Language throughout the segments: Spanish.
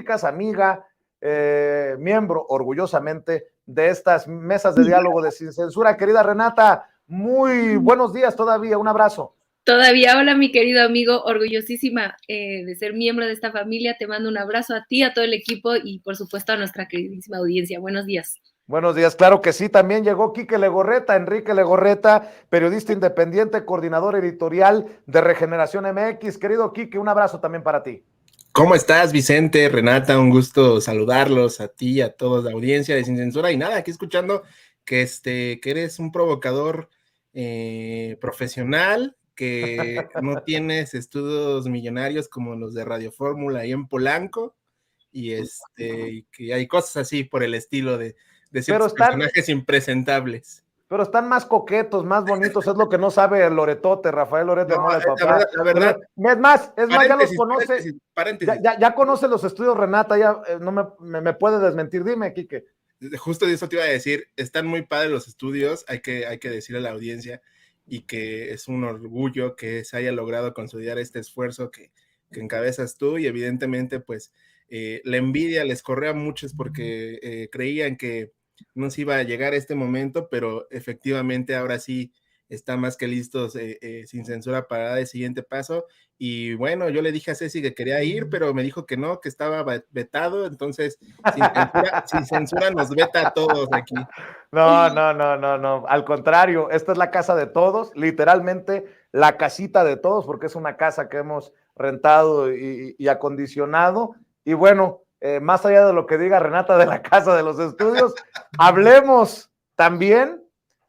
Zacatecas, amiga, miembro orgullosamente de estas mesas de diálogo de Sin Censura. Querida Renata, muy buenos días todavía, un abrazo. Todavía, hola mi querido amigo, orgullosísima de ser miembro de esta familia, te mando un abrazo a ti, a todo el equipo y por supuesto a nuestra queridísima audiencia. Buenos días. Buenos días, claro que sí, también llegó Quique Legorreta, Enrique Legorreta, periodista independiente, coordinador editorial de Regeneración MX. Querido Quique, un abrazo también para ti. ¿Cómo estás, Vicente, Renata? Un gusto saludarlos a ti, a toda la audiencia de Sin Censura. Y nada, aquí escuchando que eres un provocador profesional, que no tienes estudios millonarios como los de Radio Fórmula ahí en Polanco, y que hay cosas así por el estilo de ciertos personajes impresentables. Pero están más coquetos, más bonitos, es lo que no sabe el Loretote, Rafael Loret de Mola, papá. La verdad, es más, ya los conoce, paréntesis. Ya conoce los estudios, Renata, ya no me puede desmentir, dime, Quique. Justo de eso te iba a decir, están muy padres los estudios, hay que decirle a la audiencia, y que es un orgullo que se haya logrado consolidar este esfuerzo que encabezas tú, y evidentemente pues la envidia les corre a muchos porque creían que no se iba a llegar a este momento, pero efectivamente ahora sí está más que listos Sin Censura para dar el siguiente paso. Y bueno, yo le dije a Ceci que quería ir, pero me dijo que no, que estaba vetado, entonces Sin Censura nos veta a todos aquí. No, al contrario, esta es la casa de todos, literalmente la casita de todos, porque es una casa que hemos rentado y acondicionado, y bueno, más allá de lo que diga Renata de la casa de los estudios, hablemos también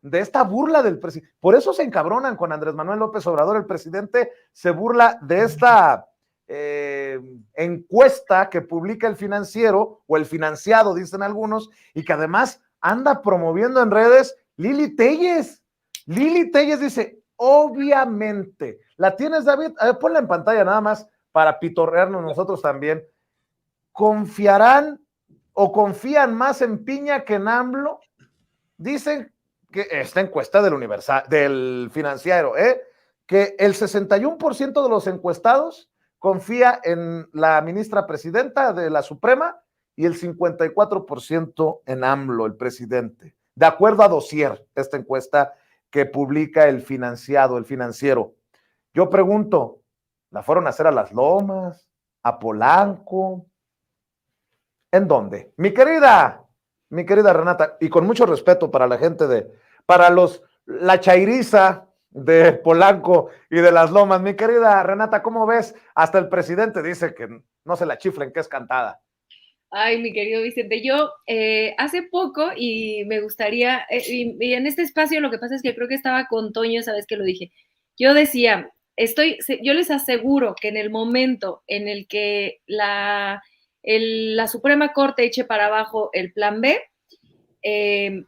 de esta burla del presidente. Por eso se encabronan con Andrés Manuel López Obrador. El presidente se burla de esta encuesta que publica El Financiero, o El Financiado, dicen algunos, y que además anda promoviendo en redes Lili Téllez. Lili Téllez dice, obviamente, ¿la tienes, David? Ponla en pantalla nada más para pitorrearnos nosotros también. ¿Confiarán o confían más en Piña que en AMLO? Dicen que esta encuesta del Financiero, que el 61% de los encuestados confía en la ministra presidenta de la Suprema y el 54% en AMLO, el presidente. De acuerdo a Dossier, esta encuesta que publica el Financiero. Yo pregunto, ¿la fueron a hacer a Las Lomas, a Polanco? ¿En dónde? Mi querida Renata, y con mucho respeto para la gente la chairiza de Polanco y de Las Lomas, mi querida Renata, ¿cómo ves? Hasta el presidente dice que no se la chiflen, que es cantada. Ay, mi querido Vicente, yo hace poco, y me gustaría, y en este espacio lo que pasa es que creo que estaba con Toño, sabes que lo dije, yo decía, yo les aseguro que en el momento en el que la Suprema Corte eche para abajo el plan B,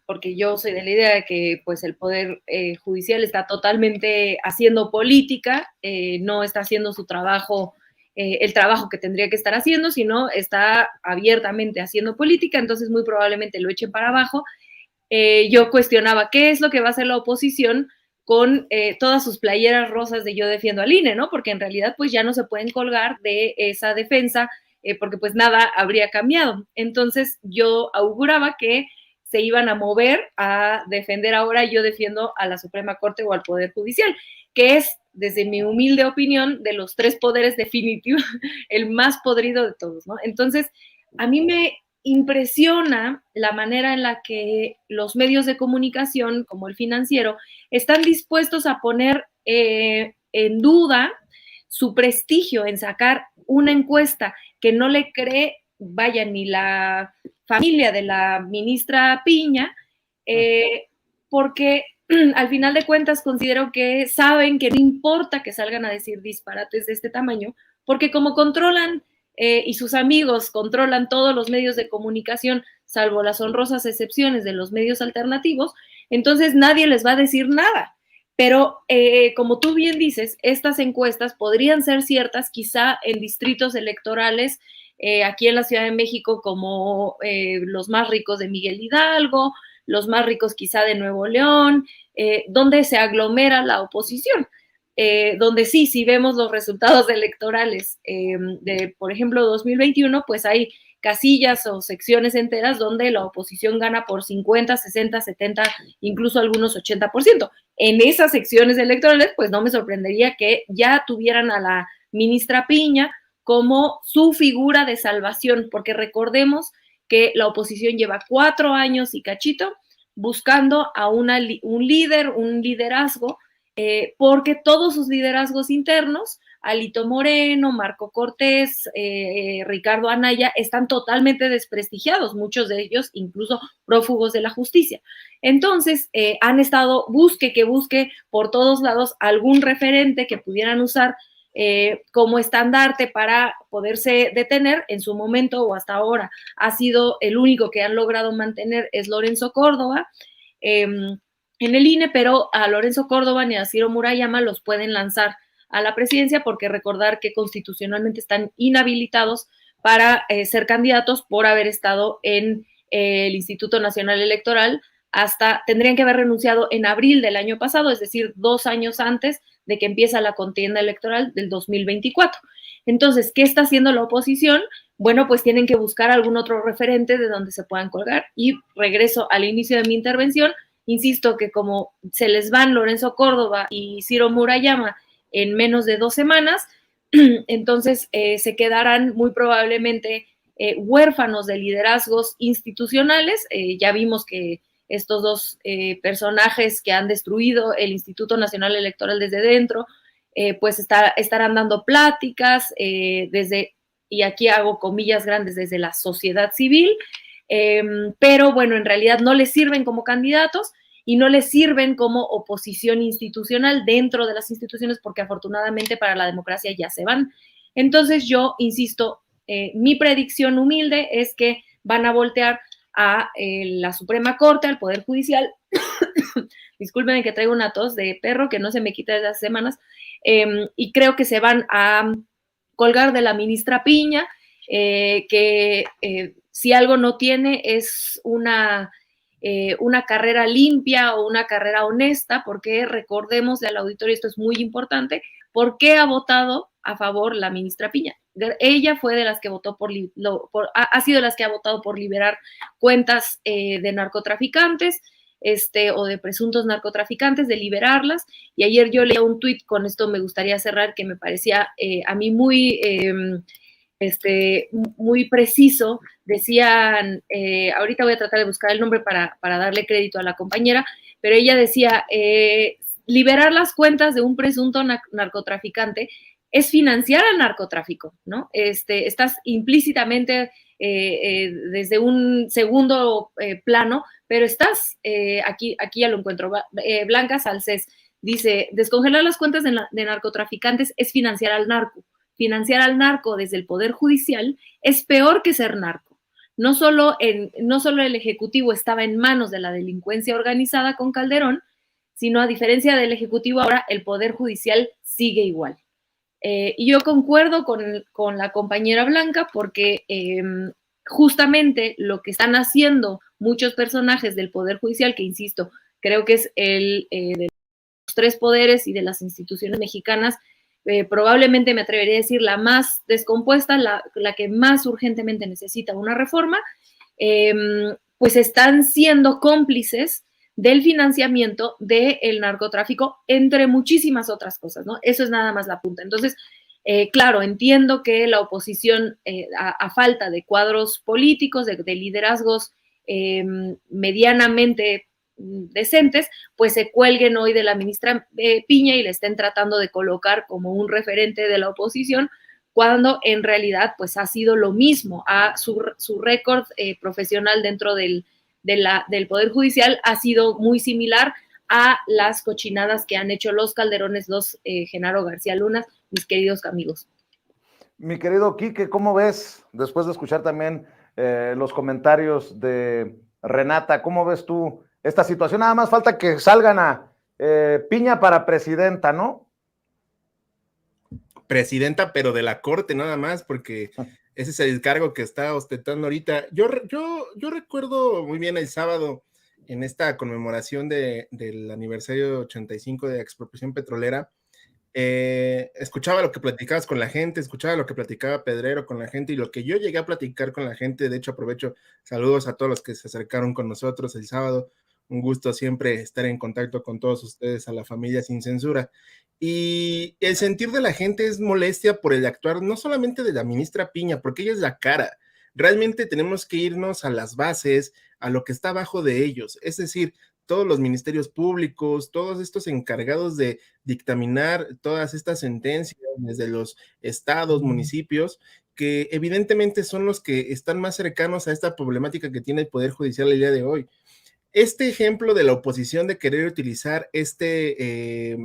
porque yo soy de la idea de que pues el Poder Judicial está totalmente haciendo política, no está haciendo su trabajo, el trabajo que tendría que estar haciendo, sino está abiertamente haciendo política, entonces muy probablemente lo echen para abajo. Yo cuestionaba qué es lo que va a hacer la oposición con todas sus playeras rosas de yo defiendo al INE, ¿no? Porque en realidad pues ya no se pueden colgar de esa defensa, porque pues nada habría cambiado. Entonces yo auguraba que se iban a mover a defender ahora yo defiendo a la Suprema Corte o al Poder Judicial, que es, desde mi humilde opinión, de los tres poderes definitivos, el más podrido de todos, ¿no? Entonces, a mí me impresiona la manera en la que los medios de comunicación, como El Financiero, están dispuestos a poner en duda su prestigio en sacar una encuesta que no le cree, vaya, ni la familia de la ministra Piña, porque al final de cuentas considero que saben que no importa que salgan a decir disparates de este tamaño, porque como controlan y sus amigos controlan todos los medios de comunicación, salvo las honrosas excepciones de los medios alternativos, entonces nadie les va a decir nada. Pero como tú bien dices, estas encuestas podrían ser ciertas quizá en distritos electorales aquí en la Ciudad de México como los más ricos de Miguel Hidalgo, los más ricos quizá de Nuevo León, donde se aglomera la oposición. donde sí vemos los resultados electorales de, por ejemplo, 2021, pues hay casillas o secciones enteras donde la oposición gana por 50, 60, 70, incluso algunos 80%. En esas secciones electorales, pues no me sorprendería que ya tuvieran a la ministra Piña como su figura de salvación, porque recordemos que la oposición lleva 4 años y cachito buscando a un líder, un liderazgo, porque todos sus liderazgos internos, Alito Moreno, Marco Cortés, Ricardo Anaya, están totalmente desprestigiados, muchos de ellos incluso prófugos de la justicia. Entonces, han estado busque por todos lados algún referente que pudieran usar como estandarte para poderse detener. En su momento o hasta ahora ha sido el único que han logrado mantener es Lorenzo Córdoba en el INE, pero a Lorenzo Córdoba ni a Ciro Murayama los pueden lanzar a la presidencia porque recordar que constitucionalmente están inhabilitados para ser candidatos por haber estado en el Instituto Nacional Electoral tendrían que haber renunciado en abril del año pasado, es decir, 2 años antes de que empieza la contienda electoral del 2024. Entonces, ¿qué está haciendo la oposición? Bueno, pues tienen que buscar algún otro referente de donde se puedan colgar. Y regreso al inicio de mi intervención, insisto que como se les van Lorenzo Córdoba y Ciro Murayama en menos de 2 semanas, entonces se quedarán muy probablemente huérfanos de liderazgos institucionales. Ya vimos que estos dos personajes que han destruido el Instituto Nacional Electoral desde dentro, pues estarán dando pláticas desde, y aquí hago comillas grandes, desde la sociedad civil, pero bueno, en realidad no les sirven como candidatos y no les sirven como oposición institucional dentro de las instituciones porque afortunadamente para la democracia ya se van. Entonces yo insisto, mi predicción humilde es que van a voltear a la Suprema Corte, al Poder Judicial. Discúlpenme que traigo una tos de perro que no se me quita desde hace semanas, y creo que se van a colgar de la ministra Piña, que si algo no tiene es una carrera limpia o una carrera honesta, porque recordemos al auditorio, esto es muy importante, ¿por qué ha votado a favor la ministra Piña? Ella fue de las que votó ha sido de las que ha votado por liberar cuentas de narcotraficantes, o de presuntos narcotraficantes, de liberarlas. Y ayer yo leía un tuit, con esto me gustaría cerrar, que me parecía a mí muy preciso. Decían, ahorita voy a tratar de buscar el nombre para darle crédito a la compañera, pero ella decía, liberar las cuentas de un presunto narcotraficante es financiar al narcotráfico, ¿no? Estás implícitamente desde un segundo plano, pero estás, aquí ya lo encuentro, Blanca Salcés dice, descongelar las cuentas de narcotraficantes es financiar al narco. Financiar al narco desde el Poder Judicial es peor que ser narco. No solo el Ejecutivo estaba en manos de la delincuencia organizada con Calderón, sino a diferencia del Ejecutivo ahora el Poder Judicial sigue igual. Y yo concuerdo con la compañera Blanca porque justamente lo que están haciendo muchos personajes del Poder Judicial, que insisto, creo que es el de los 3 poderes y de las instituciones mexicanas, probablemente me atrevería a decir la más descompuesta, la que más urgentemente necesita una reforma, pues están siendo cómplices del financiamiento del narcotráfico, entre muchísimas otras cosas, ¿no? Eso es nada más la punta. Entonces, claro, entiendo que la oposición, a falta de cuadros políticos, de liderazgos medianamente decentes, pues se cuelguen hoy de la ministra Piña y le estén tratando de colocar como un referente de la oposición, cuando en realidad pues ha sido lo mismo. Su récord profesional dentro del Poder Judicial ha sido muy similar a las cochinadas que han hecho los Calderones, los Genaro García Luna, mis queridos amigos. Mi querido Quique, ¿cómo ves, después de escuchar también los comentarios de Renata, cómo ves tú esta situación? Nada más falta que salgan a Piña para presidenta, ¿no? Presidenta, pero de la Corte nada más, porque ese es el cargo que está ostentando ahorita. Yo recuerdo muy bien el sábado, en esta conmemoración del aniversario 85 de expropiación petrolera, escuchaba lo que platicabas con la gente, escuchaba lo que platicaba Pedrero con la gente y lo que yo llegué a platicar con la gente. De hecho, aprovecho, saludos a todos los que se acercaron con nosotros el sábado. Un gusto siempre estar en contacto con todos ustedes, a la familia Sin Censura. Y el sentir de la gente es molestia por el actuar, no solamente de la ministra Piña, porque ella es la cara. Realmente tenemos que irnos a las bases, a lo que está abajo de ellos. Es decir, todos los ministerios públicos, todos estos encargados de dictaminar todas estas sentencias desde los estados, municipios, que evidentemente son los que están más cercanos a esta problemática que tiene el Poder Judicial el día de hoy. Este ejemplo de la oposición de querer utilizar este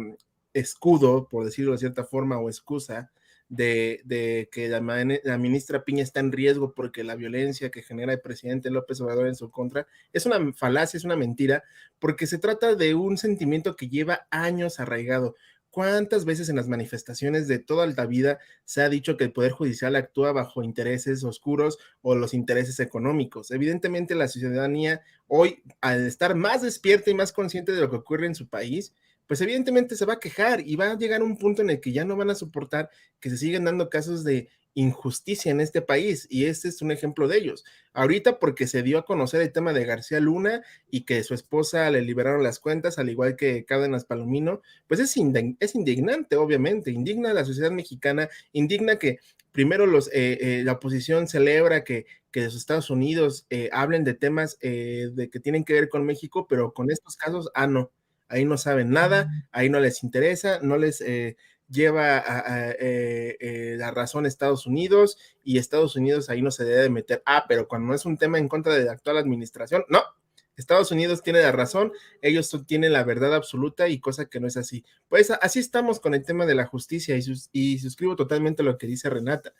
escudo, por decirlo de cierta forma, o excusa, de que la ministra Piña está en riesgo porque la violencia que genera el presidente López Obrador en su contra es una falacia, es una mentira, porque se trata de un sentimiento que lleva años arraigado. ¿Cuántas veces en las manifestaciones de toda la vida se ha dicho que el Poder Judicial actúa bajo intereses oscuros o los intereses económicos? Evidentemente la ciudadanía hoy, al estar más despierta y más consciente de lo que ocurre en su país, pues evidentemente se va a quejar y va a llegar un punto en el que ya no van a soportar que se sigan dando casos de injusticia en este país, y este es un ejemplo de ellos. Ahorita porque se dio a conocer el tema de García Luna y que su esposa le liberaron las cuentas, al igual que Cárdenas Palomino, pues es indignante, obviamente, indigna a la sociedad mexicana, indigna que primero la oposición celebra que los Estados Unidos hablen de temas de que tienen que ver con México, pero con estos casos, no, ahí no saben nada, ahí no les interesa, no les lleva la razón Estados Unidos, y Estados Unidos ahí no se debe meter. Pero cuando no es un tema en contra de la actual administración, no, Estados Unidos tiene la razón, ellos tienen la verdad absoluta, y cosa que no es así. Pues así estamos con el tema de la justicia, y suscribo totalmente lo que dice Renata.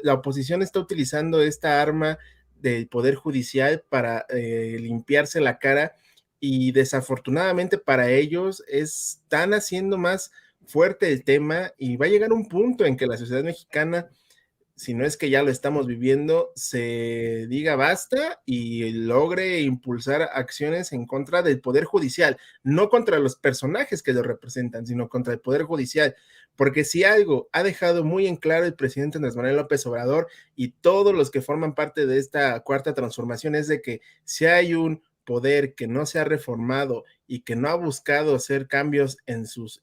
La oposición está utilizando esta arma del Poder Judicial para limpiarse la cara, y desafortunadamente para ellos están haciendo más fuerte el tema, y va a llegar un punto en que la sociedad mexicana, si no es que ya lo estamos viviendo, se diga basta y logre impulsar acciones en contra del Poder Judicial, no contra los personajes que lo representan, sino contra el Poder Judicial, porque si algo ha dejado muy en claro el presidente Andrés Manuel López Obrador y todos los que forman parte de esta cuarta transformación, es de que si hay un poder que no se ha reformado y que no ha buscado hacer cambios en sus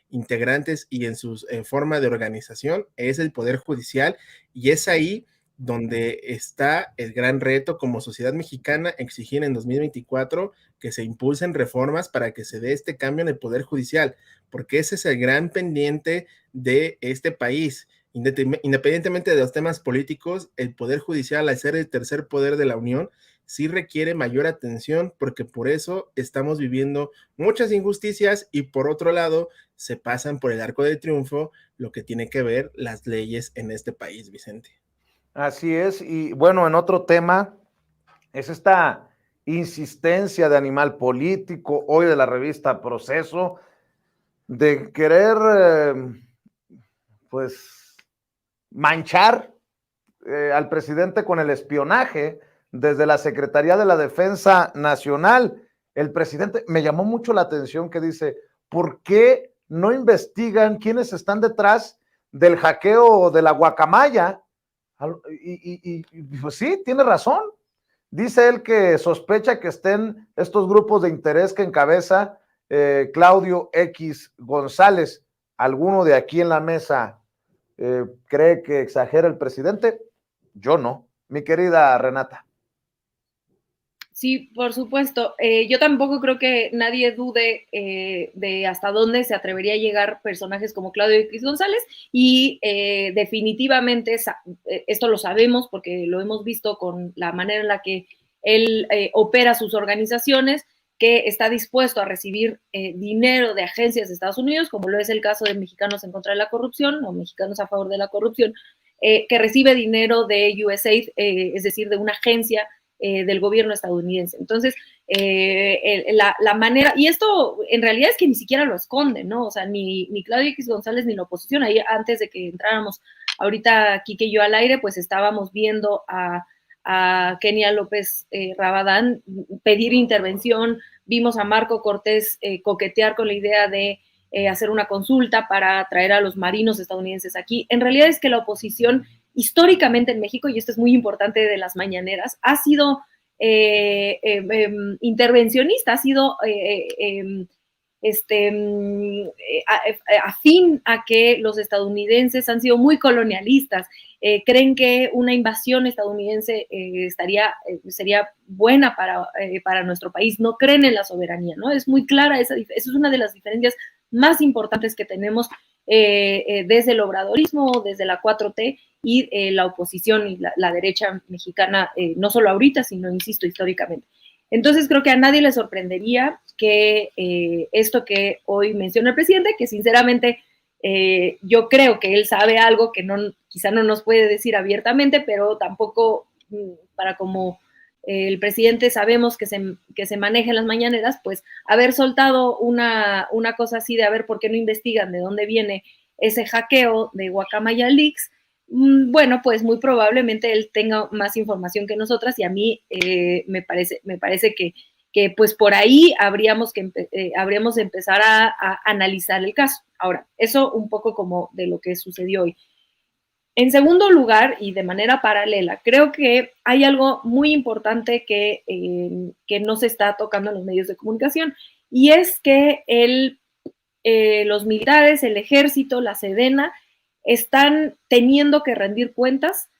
integrantes y en su forma de organización, es el Poder Judicial, y es ahí donde está el gran reto como sociedad mexicana, exigir en 2024 que se impulsen reformas para que se dé este cambio en el Poder Judicial, porque ese es el gran pendiente de este país. Independientemente de los temas políticos, el Poder Judicial, al ser el tercer poder de la Unión, sí requiere mayor atención, porque por eso estamos viviendo muchas injusticias, y por otro lado se pasan por el arco del triunfo lo que tiene que ver las leyes en este país, Vicente. Así es, y bueno, en otro tema es esta insistencia de Animal Político, hoy de la revista Proceso, de querer pues manchar al presidente con el espionaje desde la Secretaría de la Defensa Nacional. El presidente, me llamó mucho la atención que dice, ¿por qué no investigan quiénes están detrás del hackeo de la guacamaya? Y pues sí, tiene razón. Dice él que sospecha que estén estos grupos de interés que encabeza Claudio X González. ¿Alguno de aquí en la mesa cree que exagera el presidente? Yo no. Mi querida Renata. Sí, por supuesto. Yo tampoco creo que nadie dude de hasta dónde se atrevería a llegar personajes como Claudio X González, y definitivamente esto lo sabemos porque lo hemos visto con la manera en la que él opera sus organizaciones, que está dispuesto a recibir dinero de agencias de Estados Unidos, como lo es el caso de Mexicanos en contra de la corrupción o Mexicanos a favor de la corrupción, que recibe dinero de USAID, es decir, de una agencia del gobierno estadounidense. Entonces, la manera, y esto en realidad es que ni siquiera lo esconden, ¿no? O sea, ni Claudio X González ni la oposición, ahí antes de que entráramos ahorita Quique y yo al aire, pues estábamos viendo a Kenia López Rabadán pedir intervención, vimos a Marco Cortés coquetear con la idea de hacer una consulta para traer a los marinos estadounidenses aquí. En realidad es que la oposición históricamente en México, y esto es muy importante de las mañaneras, ha sido intervencionista, ha sido afín a que los estadounidenses han sido muy colonialistas, creen que una invasión estadounidense sería buena para nuestro país, no creen en la soberanía, ¿no? Es muy clara esa es una de las diferencias más importantes que tenemos desde el obradorismo, desde la 4T y la oposición y la derecha mexicana, no solo ahorita, sino, insisto, históricamente. Entonces creo que a nadie le sorprendería que esto que hoy menciona el presidente, que sinceramente yo creo que él sabe algo que quizá no nos puede decir abiertamente, pero tampoco para como el presidente sabemos que se maneja en las mañaneras, pues haber soltado una cosa así de a ver por qué no investigan de dónde viene ese hackeo de Guacamaya Leaks, bueno, pues muy probablemente él tenga más información que nosotras, y a mí me parece que pues por ahí habríamos de empezar a analizar el caso. Ahora, eso un poco como de lo que sucedió hoy. En segundo lugar, y de manera paralela, creo que hay algo muy importante que no se está tocando en los medios de comunicación, y es que los militares, el ejército, la Sedena, están teniendo que rendir cuentas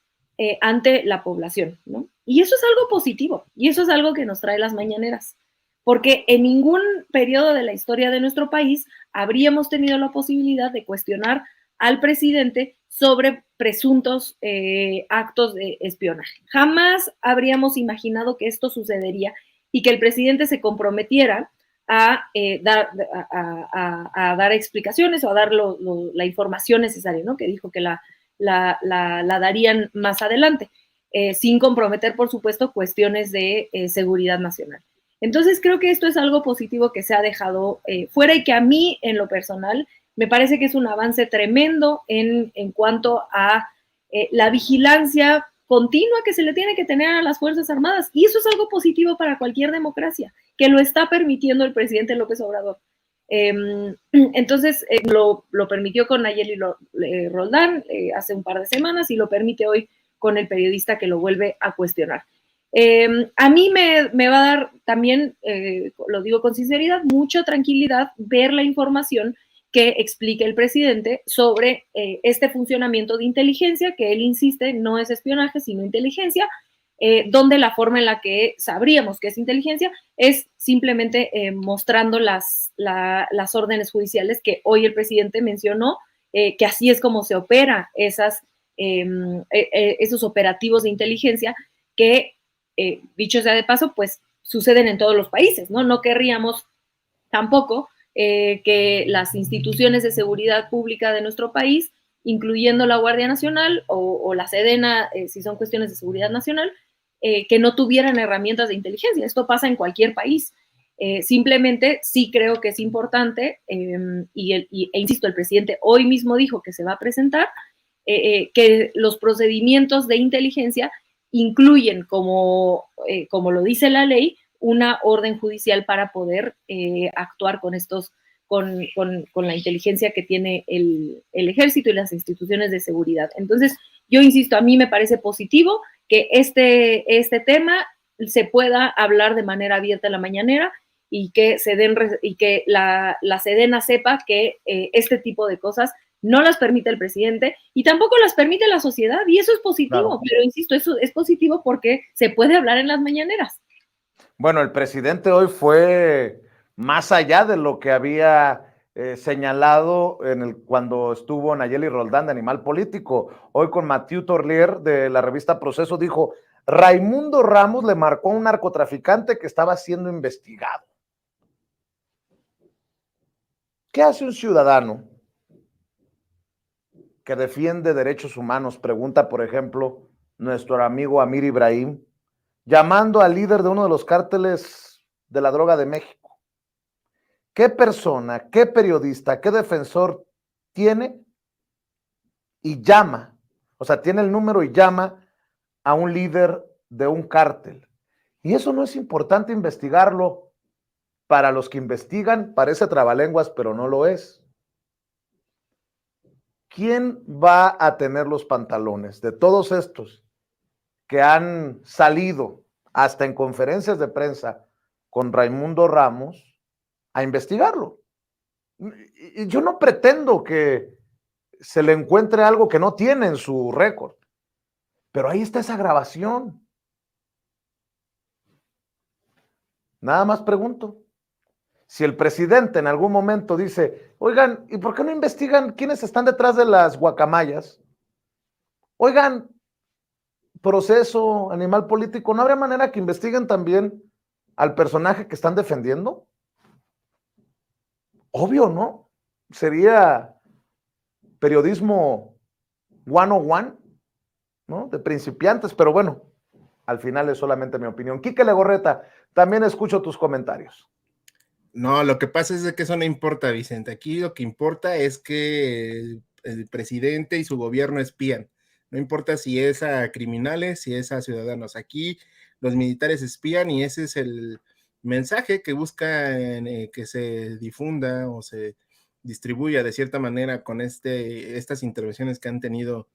ante la población, ¿no? Y eso es algo positivo, y eso es algo que nos trae las mañaneras, porque en ningún periodo de la historia de nuestro país habríamos tenido la posibilidad de cuestionar al presidente sobre presuntos actos de espionaje. Jamás habríamos imaginado que esto sucedería y que el presidente se comprometiera a dar explicaciones o a dar la información necesaria, ¿no? Que dijo que la darían más adelante, sin comprometer, por supuesto, cuestiones de seguridad nacional. Entonces creo que esto es algo positivo que se ha dejado fuera, y que a mí, en lo personal, me parece que es un avance tremendo en cuanto a la vigilancia continua que se le tiene que tener a las Fuerzas Armadas, y eso es algo positivo para cualquier democracia, que lo está permitiendo el presidente López Obrador. Entonces lo permitió con Nayeli Roldán hace un par de semanas, y lo permite hoy con el periodista que lo vuelve a cuestionar. A mí me va a dar también, lo digo con sinceridad, mucha tranquilidad ver la información que explique el presidente sobre este funcionamiento de inteligencia, que él insiste no es espionaje, sino inteligencia, donde la forma en la que sabríamos que es inteligencia es simplemente mostrando las órdenes judiciales que hoy el presidente mencionó, que así es como se opera esos operativos de inteligencia que, dicho sea de paso, pues suceden en todos los países, ¿no? No querríamos tampoco que las instituciones de seguridad pública de nuestro país, incluyendo la Guardia Nacional o la Sedena, si son cuestiones de seguridad nacional, que no tuvieran herramientas de inteligencia. Esto pasa en cualquier país. Simplemente sí creo que es importante, e insisto, el presidente hoy mismo dijo que se va a presentar, que los procedimientos de inteligencia incluyen, como lo dice la ley, una orden judicial para poder actuar con la inteligencia que tiene el ejército y las instituciones de seguridad. Entonces, yo insisto, a mí me parece positivo que este tema se pueda hablar de manera abierta en la mañanera, y que la Sedena sepa que este tipo de cosas no las permite el presidente y tampoco las permite la sociedad, y eso es positivo, claro. Pero insisto, eso es positivo porque se puede hablar en las mañaneras. Bueno, el presidente hoy fue más allá de lo que había señalado cuando estuvo Nayeli Roldán de Animal Político. Hoy con Mathieu Torlier de la revista Proceso dijo: Raimundo Ramos le marcó a un narcotraficante que estaba siendo investigado. ¿Qué hace un ciudadano que defiende derechos humanos? Pregunta, por ejemplo, nuestro amigo Amir Ibrahim, llamando al líder de uno de los cárteles de la droga de México. ¿Qué persona, qué periodista, qué defensor tiene y llama? O sea, tiene el número y llama a un líder de un cártel. Y eso no es importante investigarlo. Para los que investigan parece trabalenguas, pero no lo es. ¿quién va a tener los pantalones de todos estos que han salido hasta en conferencias de prensa con Raimundo Ramos a investigarlo? Y yo no pretendo que se le encuentre algo que no tiene en su récord, pero ahí está esa grabación. Nada más pregunto. Si el presidente en algún momento dice, oigan, ¿y por qué no investigan quiénes están detrás de las guacamayas? Oigan, proceso animal político, ¿no habría manera que investiguen también al personaje que están defendiendo? Obvio, ¿no? Sería periodismo 101, ¿no? De principiantes, pero bueno, al final es solamente mi opinión. Quique Legorreta, también escucho tus comentarios. No, lo que pasa es de que eso no importa, Vicente. Aquí lo que importa es que el presidente y su gobierno espían. No importa si es a criminales, si es a ciudadanos. Aquí los militares espían y ese es el mensaje que buscan que se difunda o se distribuya de cierta manera con estas intervenciones que han tenido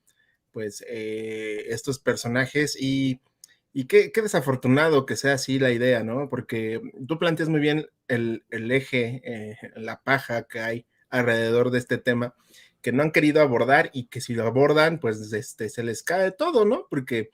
pues estos personajes y qué desafortunado que sea así la idea, ¿no? Porque tú planteas muy bien el eje, la paja que hay alrededor de este tema, que no han querido abordar y que si lo abordan, pues se les cae todo, ¿no? Porque,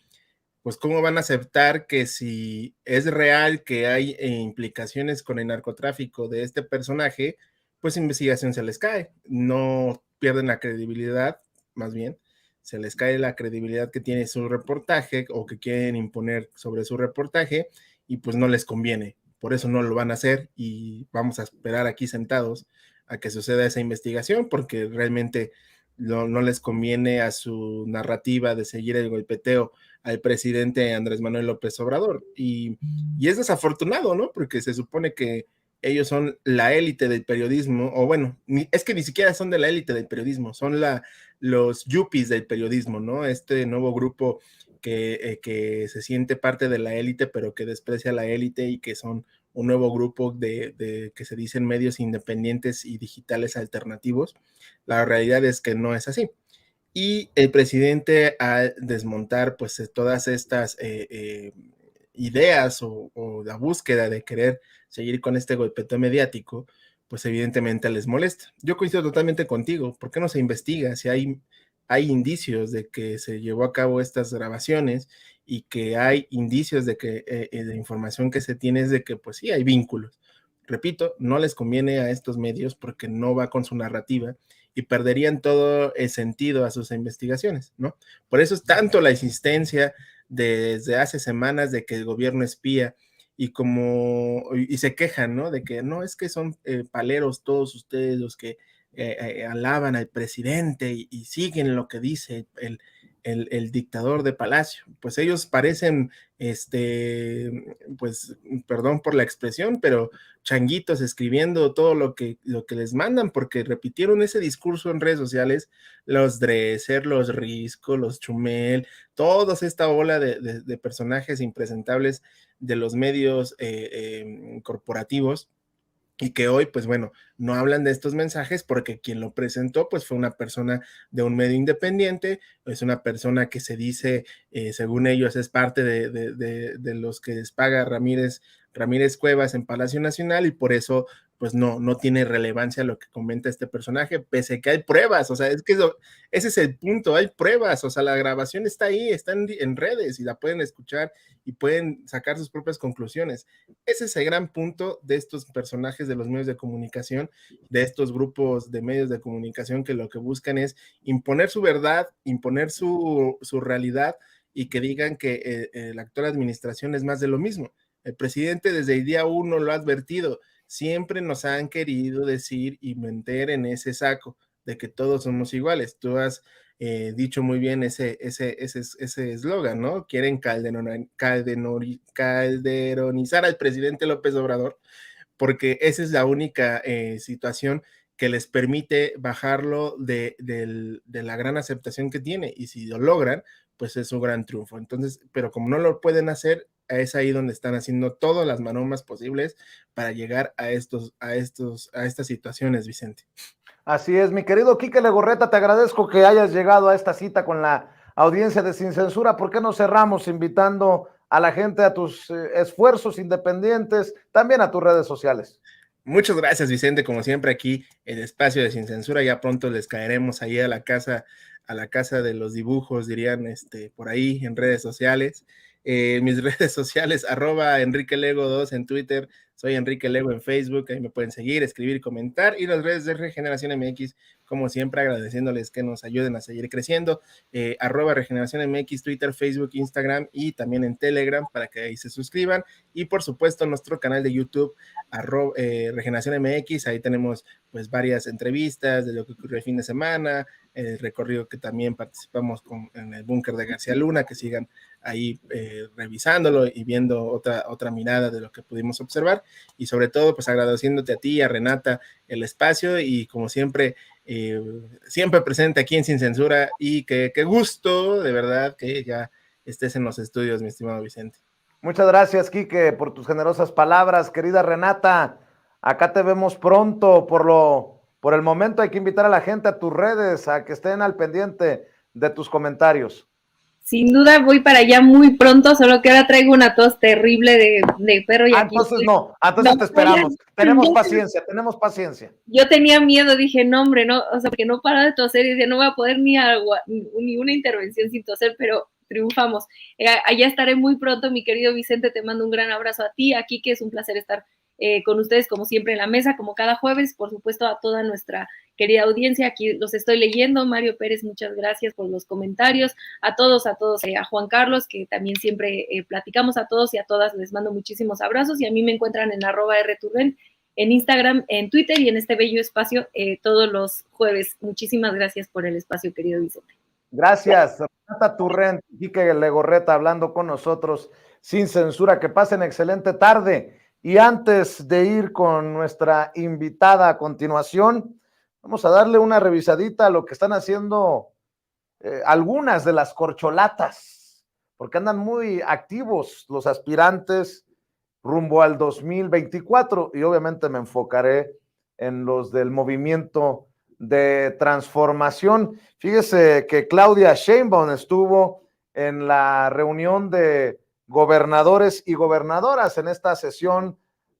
pues, ¿cómo van a aceptar que si es real que hay implicaciones con el narcotráfico de este personaje, pues investigación se les cae, no pierden la credibilidad, más bien se les cae la credibilidad que tiene su reportaje o que quieren imponer sobre su reportaje y pues no les conviene. Por eso no lo van a hacer y vamos a esperar aquí sentados a que suceda esa investigación porque realmente no les conviene a su narrativa de seguir el golpeteo al presidente Andrés Manuel López Obrador. Y es desafortunado, ¿no? Porque se supone que ellos son la élite del periodismo, o bueno, es que ni siquiera son de la élite del periodismo, son los yuppies del periodismo, ¿no? Este nuevo grupo que se siente parte de la élite, pero que desprecia a la élite y que son un nuevo grupo de que se dicen medios independientes y digitales alternativos. La realidad es que no es así. Y el presidente al desmontar pues todas estas ideas o la búsqueda de querer seguir con este golpeteo mediático, pues evidentemente les molesta. Yo coincido totalmente contigo. ¿Por qué no se investiga si hay indicios de que se llevó a cabo estas grabaciones y que hay indicios de que la información que se tiene es de que pues sí hay vínculos? Repito, no les conviene a estos medios porque no va con su narrativa y perderían todo el sentido a sus investigaciones, ¿no? Por eso es tanto la insistencia desde hace semanas de que el gobierno espía y se quejan, ¿no? De que no es que son paleros todos ustedes los que alaban al presidente y siguen lo que dice el dictador de Palacio. Pues ellos parecen, pues, perdón por la expresión, pero changuitos escribiendo todo lo que les mandan, porque repitieron ese discurso en redes sociales, los Dresser, los Risco, los Chumel, toda esta ola de personajes impresentables de los medios corporativos y que hoy, pues bueno, no hablan de estos mensajes porque quien lo presentó, pues fue una persona de un medio independiente, es una persona que se dice, según ellos, es parte de los que les paga Ramírez Cuevas en Palacio Nacional y por eso, pues no tiene relevancia lo que comenta este personaje, pese a que hay pruebas, o sea, es que ese es el punto, hay pruebas, o sea, la grabación está ahí, está en redes y la pueden escuchar y pueden sacar sus propias conclusiones. Ese es el gran punto de estos personajes de los medios de comunicación, de estos grupos de medios de comunicación que lo que buscan es imponer su verdad, imponer su realidad y que digan que la actual administración es más de lo mismo. El presidente desde el día uno lo ha advertido, siempre nos han querido decir y meter en ese saco de que todos somos iguales. Tú has dicho muy bien ese eslogan, ¿no? Quieren calderonizar al presidente López Obrador porque esa es la única situación que les permite bajarlo de la gran aceptación que tiene y si lo logran, pues es un gran triunfo. Entonces, pero como no lo pueden hacer, es ahí donde están haciendo todas las maromas posibles para llegar a estas situaciones, Vicente. Así es, mi querido Quique Legorreta, te agradezco que hayas llegado a esta cita con la audiencia de Sin Censura. ¿Por qué no cerramos invitando a la gente a tus esfuerzos independientes, también a tus redes sociales? Muchas gracias, Vicente, como siempre aquí en Espacio de Sin Censura. Ya pronto les caeremos ahí a la casa de los dibujos, dirían por ahí en redes sociales. Mis redes sociales, @EnriqueLego2 en Twitter, soy Enrique Lego en Facebook, ahí me pueden seguir, escribir, comentar, y las redes de Regeneración MX, como siempre, agradeciéndoles que nos ayuden a seguir creciendo, @Regeneración MX, Twitter, Facebook, Instagram y también en Telegram para que ahí se suscriban, y por supuesto nuestro canal de YouTube, Regeneración MX, ahí tenemos pues varias entrevistas de lo que ocurrió el fin de semana, el recorrido que también participamos en el búnker de García Luna, que sigan ahí revisándolo y viendo otra mirada de lo que pudimos observar, y sobre todo pues agradeciéndote a ti y a Renata el espacio, y como siempre, siempre presente aquí en Sin Censura, y qué gusto de verdad que ya estés en los estudios, mi estimado Vicente. Muchas gracias, Quique, por tus generosas palabras. Querida Renata, acá te vemos pronto. Por el momento hay que invitar a la gente a tus redes, a que estén al pendiente de tus comentarios. Sin duda voy para allá muy pronto, solo que ahora traigo una tos terrible de perro. Y aquí entonces no, entonces te esperamos. Tenemos paciencia. Yo tenía miedo, dije, no, hombre, no, o sea, porque no para de toser, y decía, no voy a poder ni una intervención sin toser, pero triunfamos. Allá estaré muy pronto, mi querido Vicente, te mando un gran abrazo a ti, aquí, que es un placer estar con ustedes, como siempre, en la mesa, como cada jueves, por supuesto, a toda nuestra querida audiencia, aquí los estoy leyendo. Mario Pérez, muchas gracias por los comentarios, a todos, a Juan Carlos, que también siempre platicamos, a todos y a todas, les mando muchísimos abrazos, y a mí me encuentran en @rturrent, en Instagram, en Twitter y en este bello espacio todos los jueves. Muchísimas gracias por el espacio, querido Vicente. Gracias, Renata Turrent, Quique Legorreta hablando con nosotros sin censura. Que pasen excelente tarde. Y antes de ir con nuestra invitada a continuación, vamos a darle una revisadita a lo que están haciendo algunas de las corcholatas, porque andan muy activos los aspirantes rumbo al 2024, y obviamente me enfocaré en los del movimiento de transformación. Fíjese que Claudia Sheinbaum estuvo en la reunión de gobernadores y gobernadoras en esta sesión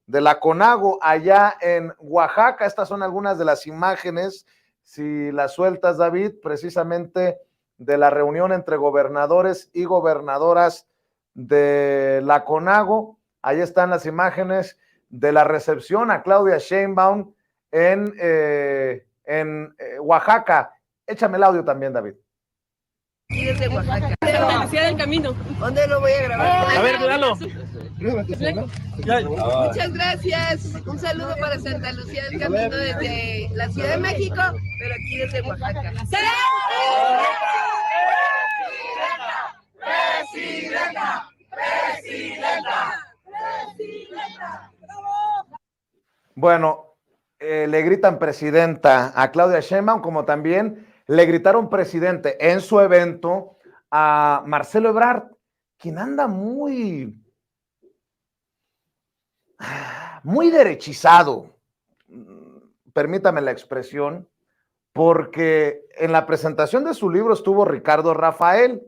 de la CONAGO allá en Oaxaca. Estas son algunas de las imágenes, si las sueltas, David, precisamente de la reunión entre gobernadores y gobernadoras de la CONAGO. Ahí están las imágenes de la recepción a Claudia Sheinbaum en Oaxaca. Échame el audio también, David. Aquí desde Oaxaca. Hacia del camino. ¿Dónde lo voy a grabar? A ver, dalo. Muchas gracias. Un saludo para Santa Lucía del Camino desde la Ciudad de México, pero aquí desde Oaxaca. ¡Presidenta! Bueno, le gritan presidenta a Claudia Sheinbaum, como también le gritaron presidente en su evento a Marcelo Ebrard, quien anda muy derechizado, permítame la expresión, porque en la presentación de su libro estuvo Ricardo Rafael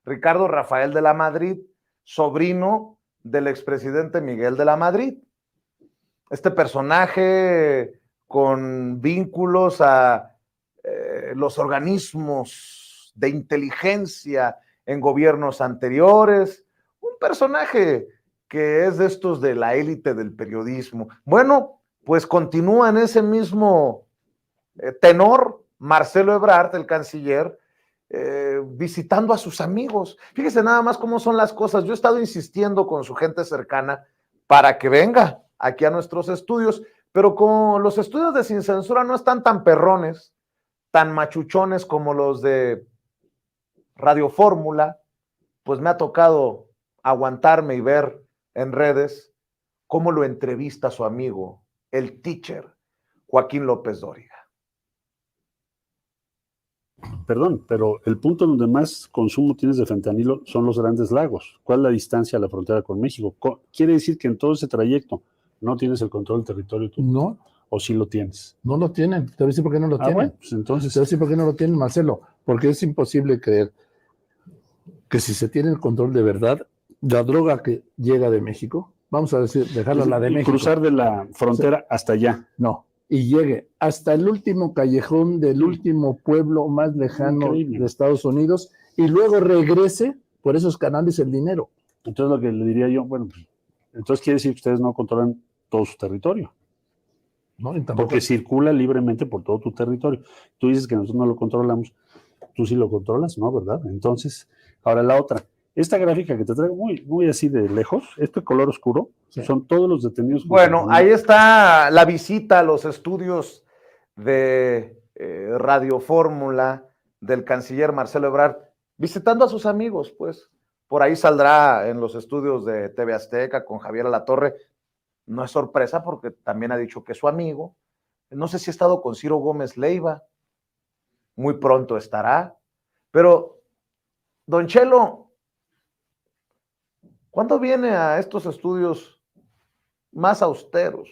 de la Madrid, sobrino del expresidente Miguel de la Madrid. Este personaje con vínculos a los organismos de inteligencia en gobiernos anteriores, un personaje que es de estos de la élite del periodismo. Bueno, pues continúa en ese mismo tenor Marcelo Ebrard, el canciller, visitando a sus amigos. Fíjese nada más cómo son las cosas. Yo he estado insistiendo con su gente cercana para que venga aquí a nuestros estudios, pero como los estudios de Sin Censura no están tan perrones, tan machuchones como los de Radio Fórmula, pues me ha tocado aguantarme y ver en redes cómo lo entrevista su amigo, el teacher Joaquín López Dóriga. Perdón, pero el punto donde más consumo tienes de fentanilo son los Grandes Lagos. ¿Cuál es la distancia a la frontera con México? ¿Quiere decir que en todo ese trayecto no tienes el control del territorio tú? No. ¿O sí lo tienes? No lo tienen. Te voy a decir por qué no lo tienen. Bueno, pues entonces... Te voy a decir por qué no lo tienen, Marcelo. Porque es imposible creer que si se tiene el control de verdad, la droga que llega de México, vamos a decir, dejarla la de y México. cruzar de la frontera hasta allá. No, y llegue hasta el último callejón del último pueblo más lejano Increíble. de Estados Unidos y luego regrese por esos canales el dinero. Entonces lo que le diría yo, bueno, pues, entonces quiere decir que ustedes no controlan todo su territorio, ¿No? Y tampoco, porque circula libremente por todo tu territorio. Tú dices que nosotros no lo controlamos, tú sí lo controlas, ¿no? ¿Verdad? Entonces, ahora la otra. Esta gráfica que te traigo muy así de lejos, este color oscuro, sí, son todos los detenidos. Bueno, ahí está la visita a los estudios de Radio Fórmula del canciller Marcelo Ebrard, visitando a sus amigos, pues. Por ahí saldrá en los estudios de TV Azteca con Javier Alatorre. No es sorpresa porque también ha dicho que es su amigo. No sé si ha estado con Ciro Gómez Leiva. Muy pronto estará. Pero, don Chelo, ¿cuándo viene a estos estudios más austeros?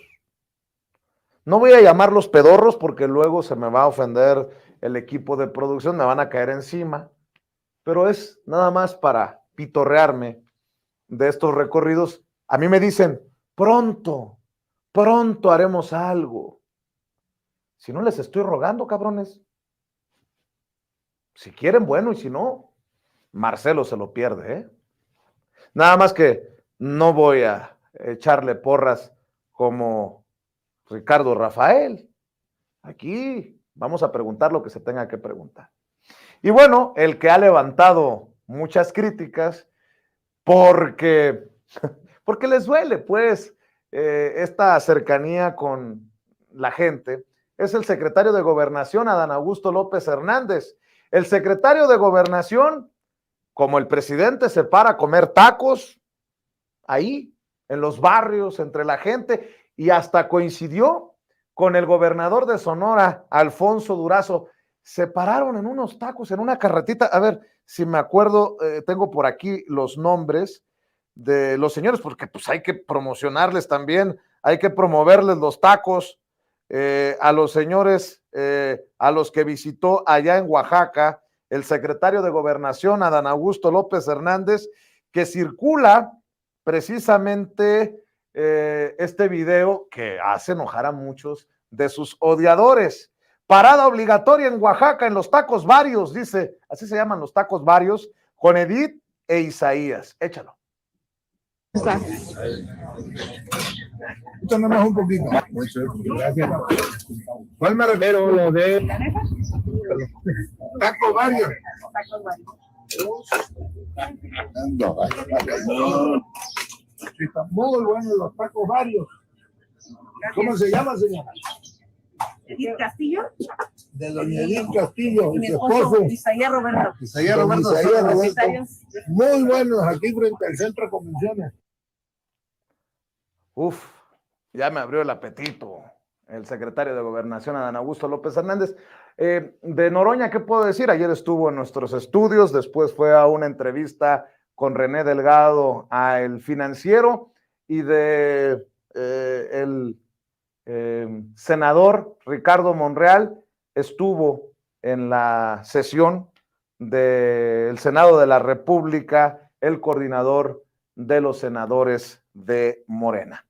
No voy a llamarlos pedorros porque luego se me va a ofender el equipo de producción, me van a caer encima, pero es nada más para pitorrearme de estos recorridos. A mí me dicen, pronto haremos algo. Si no les estoy rogando, cabrones. Si quieren, bueno, y si no, Marcelo se lo pierde, ¿eh? Nada más que no voy a echarle porras como Ricardo Rafael. Aquí vamos a preguntar lo que se tenga que preguntar. Y bueno, el que ha levantado muchas críticas porque les duele, pues, esta cercanía con la gente, es el secretario de Gobernación, Adán Augusto López Hernández. El secretario de Gobernación, como el presidente, se para a comer tacos ahí, en los barrios, entre la gente, y hasta coincidió con el gobernador de Sonora, Alfonso Durazo. Se pararon en unos tacos, en una carretita. A ver, si me acuerdo, tengo por aquí los nombres de los señores, porque pues hay que promocionarles también, hay que promoverles los tacos a los señores, a los que visitó allá en Oaxaca, el secretario de Gobernación, Adán Augusto López Hernández, que circula precisamente este video que hace enojar a muchos de sus odiadores. Parada obligatoria en Oaxaca en los tacos varios, dice, así se llaman los tacos varios, con Edith e Isaías. Échalo. Está. Más un poquito. Gracias. ¿Cuál me refiero? Lo de taco varios. Sí, están muy buenos los tacos varios. ¿Cómo se llama, señora? Edith Castillo. De doña Edith Castillo, Y mi su esposo, esposo. Isaías Roberto. Isaías Roberto. Isaías. Muy buenos aquí frente al centro de convenciones. Uf, ya me abrió el apetito el secretario de Gobernación, Adán Augusto López Hernández. De Noroña, ¿qué puedo decir? Ayer estuvo en nuestros estudios, después fue a una entrevista con René Delgado a El Financiero, y de el senador Ricardo Monreal estuvo en la sesión del Senado de la República, el coordinador de los senadores de Morena.